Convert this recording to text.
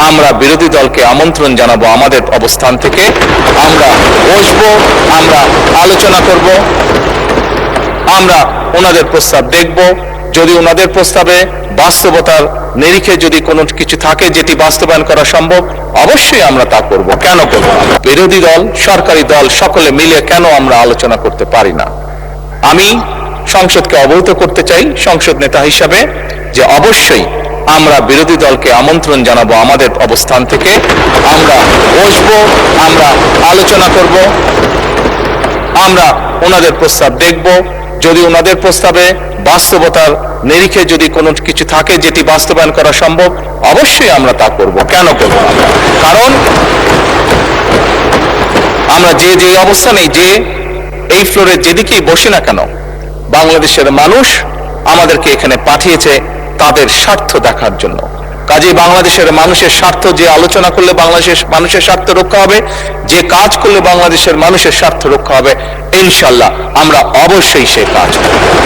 আমরা বিরোধী দলকে আমন্ত্রণ জানাবো আমাদের অবস্থান থেকে। আমরা বসবো, আমরা আলোচনা করব, আমরা ওনাদের প্রস্তাব দেখব। যদি ওনাদের প্রস্তাবে বাস্তবতার নিরিখে যদি কোনো কিছু থাকে যেটি বাস্তবায়ন করা সম্ভব, অবশ্যই আমরা তা করব। কেন করব না? বিরোধী দল, সরকারি দল সকলে মিলে কেন আমরা আলোচনা করতে পারি না? আমি সংসদকে অবহিত করতে চাই সংসদ নেতা হিসাবে যে অবশ্যই আমরা বিরোধী দলকে আমন্ত্রণ জানাবো আমাদের অবস্থান থেকে। আমরা বসবো, আমরা আলোচনা করব, আমরা ওনাদের প্রস্তাব দেখব। যদি ওনাদের প্রস্তাবে বাস্তবতার নিরিখে যদি কোনো কিছু থাকে যেটি বাস্তবায়ন করা সম্ভব, অবশ্যই আমরা তা করব। কেন করব না? কারণ আমরা যে অবস্থানে যে এই ফ্লোরে যেদিকেই বসি না কেন, বাংলাদেশের মানুষ আমাদেরকে এখানে পাঠিয়েছে তাদের স্বার্থ দেখার জন্য। কাজেই বাংলাদেশের মানুষের স্বার্থ, যে আলোচনা করলে বাংলাদেশের মানুষের স্বার্থ রক্ষা হবে, যে কাজ করলে বাংলাদেশের মানুষের স্বার্থ রক্ষা হবে, ইনশাআল্লাহ আমরা অবশ্যই সেই কাজ করব।